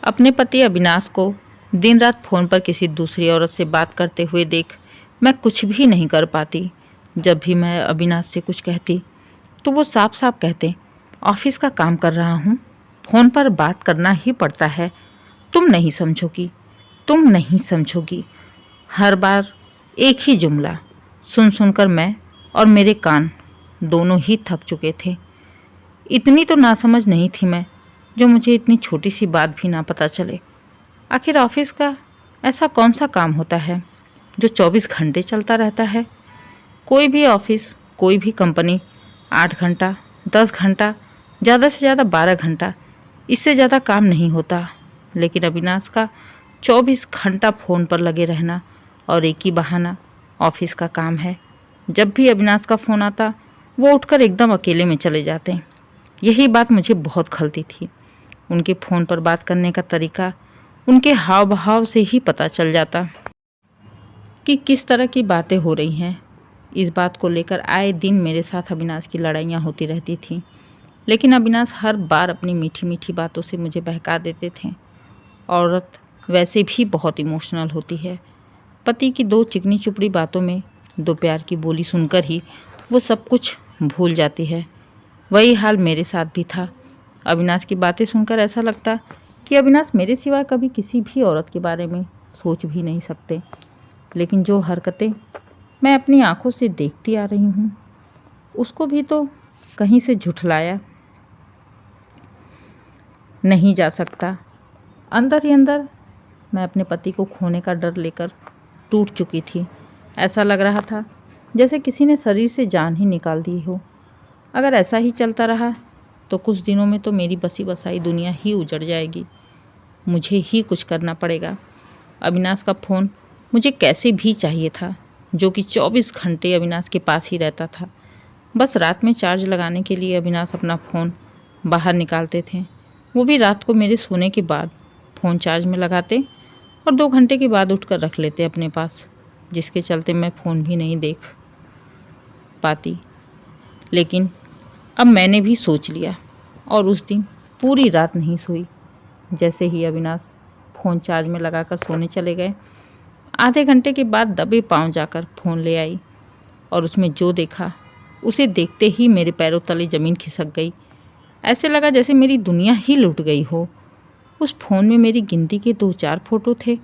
अपने पति अविनाश को दिन रात फ़ोन पर किसी दूसरी औरत से बात करते हुए देख मैं कुछ भी नहीं कर पाती। जब भी मैं अविनाश से कुछ कहती तो वो साफ साफ कहते, ऑफिस का काम कर रहा हूँ, फ़ोन पर बात करना ही पड़ता है, तुम नहीं समझोगी, तुम नहीं समझोगी। हर बार एक ही जुमला सुन सुनकर मैं और मेरे कान दोनों ही थक चुके थे। इतनी तो नासमझ नहीं थी मैं जो मुझे इतनी छोटी सी बात भी ना पता चले। आखिर ऑफिस का ऐसा कौन सा काम होता है जो 24 घंटे चलता रहता है। कोई भी ऑफिस, कोई भी कंपनी 8 घंटा, 10 घंटा, ज़्यादा से ज़्यादा 12 घंटा, इससे ज़्यादा काम नहीं होता। लेकिन अविनाश का 24 घंटा फ़ोन पर लगे रहना और एक ही बहाना ऑफिस का काम है। जब भी अविनाश का फ़ोन आता वो उठकर एकदम अकेले में चले जाते। यही बात मुझे बहुत खलती थी। उनके फ़ोन पर बात करने का तरीका उनके हाव भाव से ही पता चल जाता कि किस तरह की बातें हो रही हैं। इस बात को लेकर आए दिन मेरे साथ अविनाश की लड़ाइयाँ होती रहती थीं, लेकिन अविनाश हर बार अपनी मीठी मीठी बातों से मुझे बहका देते थे। औरत वैसे भी बहुत इमोशनल होती है। पति की 2 चिकनी चुपड़ी बातों में 2 प्यार की बोली सुनकर ही वो सब कुछ भूल जाती है। वही हाल मेरे साथ भी था। अविनाश की बातें सुनकर ऐसा लगता कि अविनाश मेरे सिवा कभी किसी भी औरत के बारे में सोच भी नहीं सकते। लेकिन जो हरकतें मैं अपनी आंखों से देखती आ रही हूँ उसको भी तो कहीं से झुठलाया नहीं जा सकता। अंदर ही अंदर मैं अपने पति को खोने का डर लेकर टूट चुकी थी। ऐसा लग रहा था जैसे किसी ने शरीर से जान ही निकाल दी हो। अगर ऐसा ही चलता रहा तो कुछ दिनों में तो मेरी बसी बसाई दुनिया ही उजड़ जाएगी। मुझे ही कुछ करना पड़ेगा। अविनाश का फ़ोन मुझे कैसे भी चाहिए था, जो कि 24 घंटे अविनाश के पास ही रहता था। बस रात में चार्ज लगाने के लिए अविनाश अपना फ़ोन बाहर निकालते थे, वो भी रात को मेरे सोने के बाद फ़ोन चार्ज में लगाते और 2 घंटे के बाद उठकर रख लेते अपने पास, जिसके चलते मैं फ़ोन भी नहीं देख पाती। लेकिन अब मैंने भी सोच लिया और उस दिन पूरी रात नहीं सोई। जैसे ही अविनाश फ़ोन चार्ज में लगाकर सोने चले गए, आधे घंटे के बाद दबे पांव जाकर फ़ोन ले आई और उसमें जो देखा उसे देखते ही मेरे पैरों तले ज़मीन खिसक गई। ऐसे लगा जैसे मेरी दुनिया ही लुट गई हो। उस फ़ोन में मेरी गिनती के 2-4 फ़ोटो थे,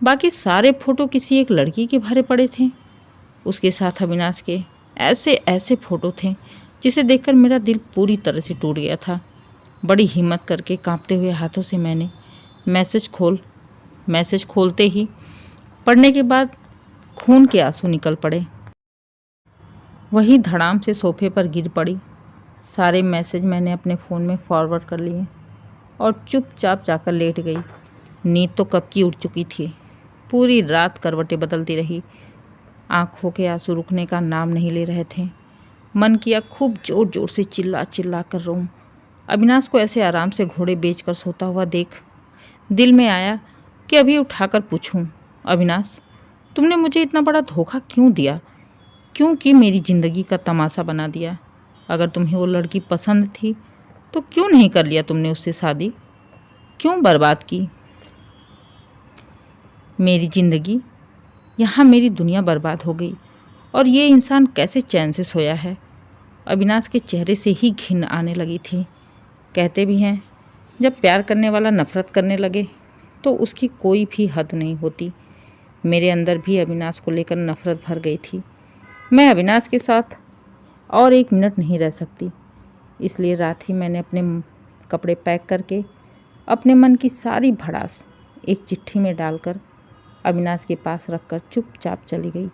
बाकी सारे फ़ोटो किसी एक लड़की के भरे पड़े थे। उसके साथ अविनाश के ऐसे ऐसे फ़ोटो थे जिसे देखकर मेरा दिल पूरी तरह से टूट गया था। बड़ी हिम्मत करके कांपते हुए हाथों से मैंने मैसेज खोलते ही पढ़ने के बाद खून के आंसू निकल पड़े। वही धड़ाम से सोफे पर गिर पड़ी। सारे मैसेज मैंने अपने फ़ोन में फॉरवर्ड कर लिए और चुपचाप जाकर लेट गई। नींद तो कब की उठ चुकी थी। पूरी रात करवटें बदलती रही। आंखों के आंसू रुकने का नाम नहीं ले रहे थे। मन किया खूब जोर जोर से चिल्ला चिल्ला कर रोऊं। अविनाश को ऐसे आराम से घोड़े बेचकर सोता हुआ देख दिल में आया कि अभी उठाकर पूछूं, अविनाश तुमने मुझे इतना बड़ा धोखा क्यों दिया, क्यों कि मेरी ज़िंदगी का तमाशा बना दिया। अगर तुम्हें वो लड़की पसंद थी तो क्यों नहीं कर लिया तुमने उससे शादी, क्यों बर्बाद की मेरी ज़िंदगी। यहाँ मेरी दुनिया बर्बाद हो गई और ये इंसान कैसे चैन से सोया है। अविनाश के चेहरे से ही घिन आने लगी थी। कहते भी हैं जब प्यार करने वाला नफरत करने लगे तो उसकी कोई भी हद नहीं होती। मेरे अंदर भी अविनाश को लेकर नफरत भर गई थी। मैं अविनाश के साथ और 1 मिनट नहीं रह सकती। इसलिए रात ही मैंने अपने कपड़े पैक करके अपने मन की सारी भड़ास एक चिट्ठी में डालकर अविनाश के पास रखकर चुपचाप चली गई।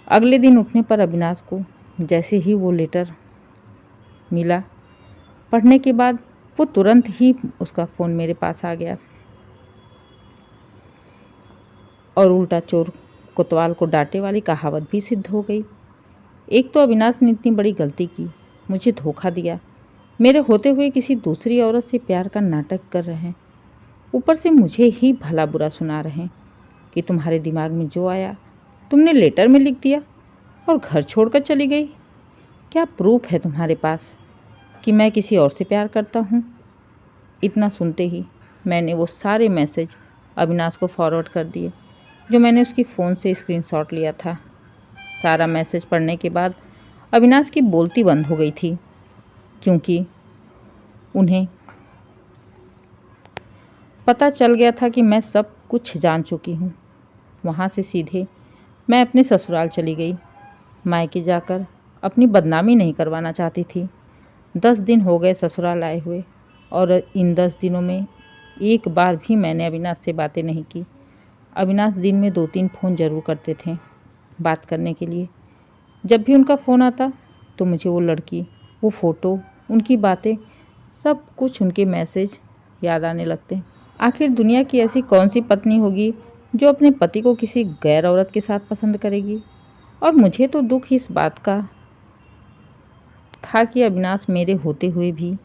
अगले दिन उठने पर अविनाश को जैसे ही वो लेटर मिला, पढ़ने के बाद वो तुरंत ही उसका फ़ोन मेरे पास आ गया और उल्टा चोर कोतवाल को डांटे वाली कहावत भी सिद्ध हो गई। एक तो अविनाश ने इतनी बड़ी गलती की, मुझे धोखा दिया, मेरे होते हुए किसी दूसरी औरत से प्यार का नाटक कर रहे हैं, ऊपर से मुझे ही भला बुरा सुना रहे हैं कि तुम्हारे दिमाग में जो आया तुमने लेटर में लिख दिया और घर छोड़कर चली गई। क्या प्रूफ है तुम्हारे पास कि मैं किसी और से प्यार करता हूँ? इतना सुनते ही मैंने वो सारे मैसेज अविनाश को फॉरवर्ड कर दिए जो मैंने उसकी फ़ोन से स्क्रीनशॉट लिया था। सारा मैसेज पढ़ने के बाद अविनाश की बोलती बंद हो गई थी, क्योंकि उन्हें पता चल गया था कि मैं सब कुछ जान चुकी हूँ। वहाँ से सीधे मैं अपने ससुराल चली गई। मायके जाकर अपनी बदनामी नहीं करवाना चाहती थी। 10 दिन हो गए ससुराल आए हुए, और इन 10 दिनों में एक बार भी मैंने अविनाश से बातें नहीं की। अविनाश दिन में 2-3 फ़ोन ज़रूर करते थे बात करने के लिए। जब भी उनका फ़ोन आता तो मुझे वो लड़की, वो फ़ोटो, उनकी बातें, सब कुछ, उनके मैसेज याद आने लगते। आखिर दुनिया की ऐसी कौन सी पत्नी होगी जो अपने पति को किसी गैर औरत के साथ पसंद करेगी। और मुझे तो दुख इस बात का था कि अविनाश मेरे होते हुए भी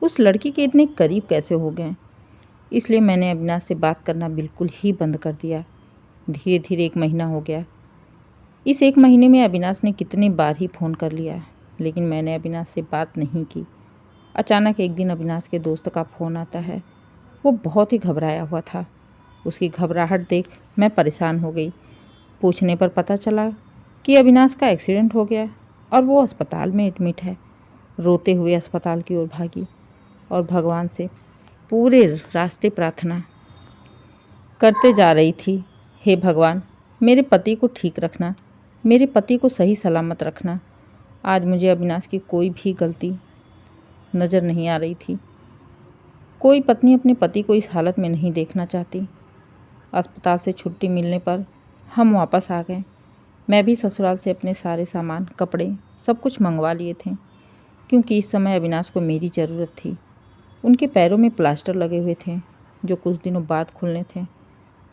उस लड़की के इतने करीब कैसे हो गए। इसलिए मैंने अविनाश से बात करना बिल्कुल ही बंद कर दिया। धीरे धीरे 1 महीना हो गया। इस 1 महीने में अविनाश ने कितनी बार ही फ़ोन कर लिया, लेकिन मैंने अविनाश से बात नहीं की। अचानक एक दिन अविनाश के दोस्त का फ़ोन आता है। वो बहुत ही घबराया हुआ था। उसकी घबराहट देख मैं परेशान हो गई। पूछने पर पता चला कि अविनाश का एक्सीडेंट हो गया और वो अस्पताल में एडमिट है। रोते हुए अस्पताल की ओर भागी और भगवान से पूरे रास्ते प्रार्थना करते जा रही थी, हे भगवान, मेरे पति को ठीक रखना, मेरे पति को सही सलामत रखना। आज मुझे अविनाश की कोई भी गलती नज़र नहीं आ रही थी। कोई पत्नी अपने पति को इस हालत में नहीं देखना चाहती। अस्पताल से छुट्टी मिलने पर हम वापस आ गए। मैं भी ससुराल से अपने सारे सामान, कपड़े, सब कुछ मंगवा लिए थे, क्योंकि इस समय अविनाश को मेरी ज़रूरत थी। उनके पैरों में प्लास्टर लगे हुए थे जो कुछ दिनों बाद खुलने थे।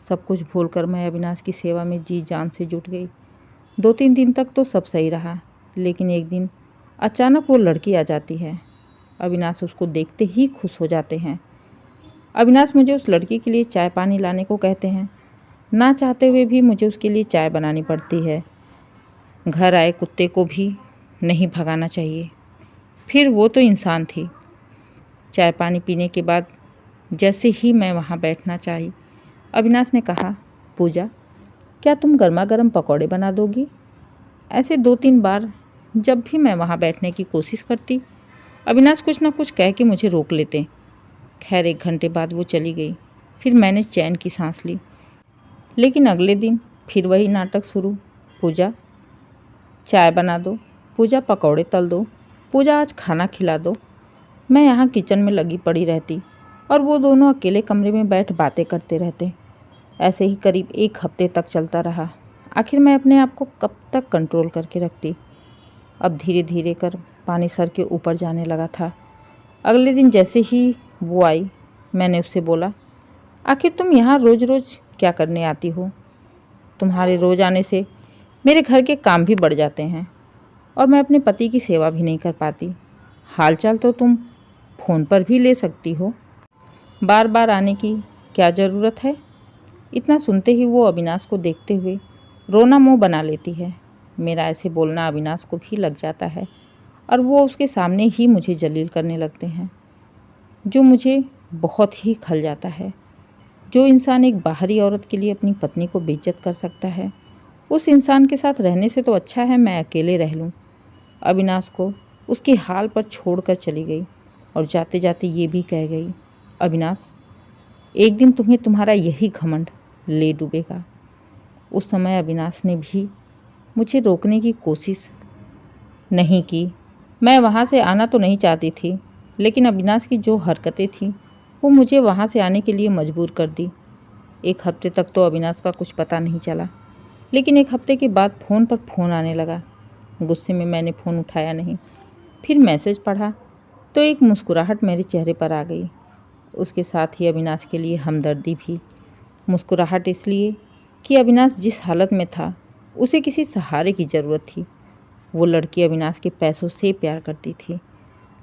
सब कुछ भूलकर मैं अविनाश की सेवा में जी जान से जुट गई। 2-3 दिन तक तो सब सही रहा, लेकिन एक दिन अचानक वो लड़की आ जाती है। अविनाश उसको देखते ही खुश हो जाते हैं। अविनाश मुझे उस लड़की के लिए चाय पानी लाने को कहते हैं। ना चाहते हुए भी मुझे उसके लिए चाय बनानी पड़ती है। घर आए कुत्ते को भी नहीं भगाना चाहिए, फिर वो तो इंसान थी। चाय पानी पीने के बाद जैसे ही मैं वहाँ बैठना चाही, अविनाश ने कहा, पूजा, क्या तुम गर्मा गर्म पकौड़े बना दोगी? ऐसे 2-3 बार जब भी मैं वहाँ बैठने की कोशिश करती, अविनाश कुछ ना कुछ कह के मुझे रोक लेते। खैर 1 घंटे बाद वो चली गई। फिर मैंने चैन की सांस ली। लेकिन अगले दिन फिर वही नाटक शुरू। पूजा, चाय बना दो। पूजा, पकौड़े तल दो। पूजा, आज खाना खिला दो। मैं यहाँ किचन में लगी पड़ी रहती और वो दोनों अकेले कमरे में बैठ बातें करते रहते। ऐसे ही करीब 1 हफ्ते तक चलता रहा। आखिर मैं अपने आप को कब तक कंट्रोल करके रखती। अब धीरे धीरे कर पानी सर के ऊपर जाने लगा था। अगले दिन जैसे ही वो आई, मैंने उससे बोला, आखिर तुम यहाँ रोज़ रोज़ क्या करने आती हो? तुम्हारे रोज़ आने से मेरे घर के काम भी बढ़ जाते हैं और मैं अपने पति की सेवा भी नहीं कर पाती। हालचाल तो तुम फ़ोन पर भी ले सकती हो, बार बार आने की क्या ज़रूरत है? इतना सुनते ही वो अविनाश को देखते हुए रोना मुँह बना लेती है। मेरा ऐसे बोलना अविनाश को भी लग जाता है और वो उसके सामने ही मुझे जलील करने लगते हैं, जो मुझे बहुत ही खल जाता है। जो इंसान एक बाहरी औरत के लिए अपनी पत्नी को बेइज्जत कर सकता है, उस इंसान के साथ रहने से तो अच्छा है मैं अकेले रह लूँ। अविनाश को उसके हाल पर छोड़कर चली गई और जाते जाते ये भी कह गई, अविनाश, एक दिन तुम्हें तुम्हारा यही घमंड ले डूबेगा। उस समय अविनाश ने भी मुझे रोकने की कोशिश नहीं की। मैं वहाँ से आना तो नहीं चाहती थी, लेकिन अविनाश की जो हरकतें थीं वो मुझे वहाँ से आने के लिए मजबूर कर दी। 1 हफ्ते तक तो अविनाश का कुछ पता नहीं चला, लेकिन 1 हफ्ते के बाद फ़ोन पर फ़ोन आने लगा। गुस्से में मैंने फ़ोन उठाया नहीं। फिर मैसेज पढ़ा तो एक मुस्कुराहट मेरे चेहरे पर आ गई। उसके साथ ही अविनाश के लिए हमदर्दी भी। मुस्कुराहट इसलिए कि अविनाश जिस हालत में था उसे किसी सहारे की ज़रूरत थी। वो लड़की अविनाश के पैसों से प्यार करती थी।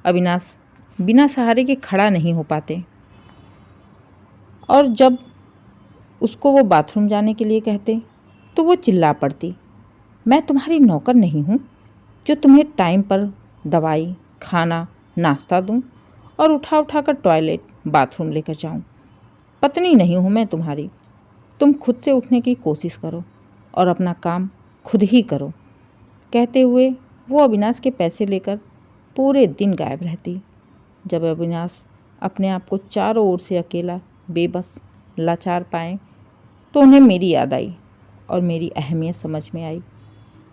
अविनाश बिना सहारे के खड़ा नहीं हो पाते, और जब उसको वो बाथरूम जाने के लिए कहते तो वो चिल्ला पड़ती, मैं तुम्हारी नौकर नहीं हूँ जो तुम्हें टाइम पर दवाई, खाना, नाश्ता दूँ और उठा उठा कर टॉयलेट, बाथरूम लेकर जाऊँ। पत्नी नहीं हूँ मैं तुम्हारी। तुम खुद से उठने की कोशिश करो और अपना काम खुद ही करो। कहते हुए वो अविनाश के पैसे लेकर पूरे दिन गायब रहती। जब अविनाश अपने आप को चारों ओर से अकेला, बेबस, लाचार पाए तो उन्हें मेरी याद आई और मेरी अहमियत समझ में आई।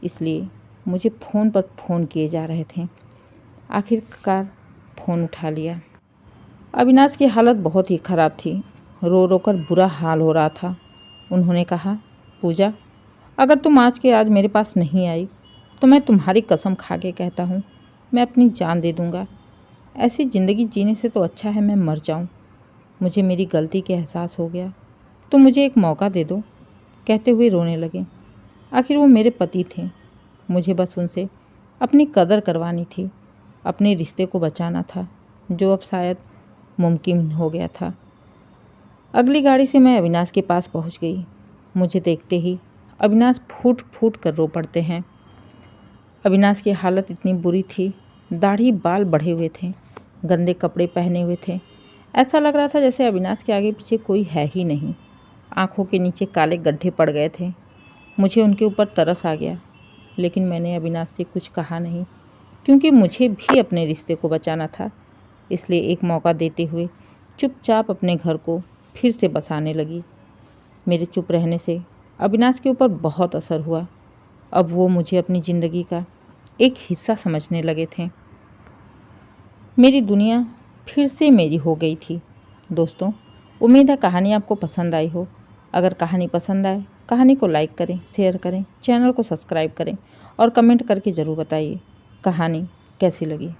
इसलिए मुझे फ़ोन पर फ़ोन किए जा रहे थे। आखिरकार फ़ोन उठा लिया। अविनाश की हालत बहुत ही ख़राब थी। रो रो कर बुरा हाल हो रहा था। उन्होंने कहा, पूजा, अगर तुम आज के आज मेरे पास नहीं आई तो मैं तुम्हारी कसम खा के कहता हूँ मैं अपनी जान दे दूँगा। ऐसी ज़िंदगी जीने से तो अच्छा है मैं मर जाऊँ। मुझे मेरी गलती का एहसास हो गया, तो मुझे एक मौका दे दो। कहते हुए रोने लगे। आखिर वो मेरे पति थे। मुझे बस उनसे अपनी कदर करवानी थी, अपने रिश्ते को बचाना था, जो अब शायद मुमकिन हो गया था। अगली गाड़ी से मैं अविनाश के पास पहुंच गई। मुझे देखते ही अविनाश फूट फूट कर रो पड़ते हैं। अविनाश की हालत इतनी बुरी थी, दाढ़ी बाल बढ़े हुए थे, गंदे कपड़े पहने हुए थे। ऐसा लग रहा था जैसे अविनाश के आगे पीछे कोई है ही नहीं। आँखों के नीचे काले गड्ढे पड़ गए थे। मुझे उनके ऊपर तरस आ गया, लेकिन मैंने अविनाश से कुछ कहा नहीं, क्योंकि मुझे भी अपने रिश्ते को बचाना था। इसलिए एक मौका देते हुए चुपचाप अपने घर को फिर से बसाने लगी। मेरे चुप रहने से अविनाश के ऊपर बहुत असर हुआ। अब वो मुझे अपनी ज़िंदगी का एक हिस्सा समझने लगे थे। मेरी दुनिया फिर से मेरी हो गई थी। दोस्तों, उम्मीद है कहानी आपको पसंद आई हो। अगर कहानी पसंद आए, कहानी को लाइक करें, शेयर करें, चैनल को सब्सक्राइब करें और कमेंट करके ज़रूर बताइए कहानी कैसी लगी।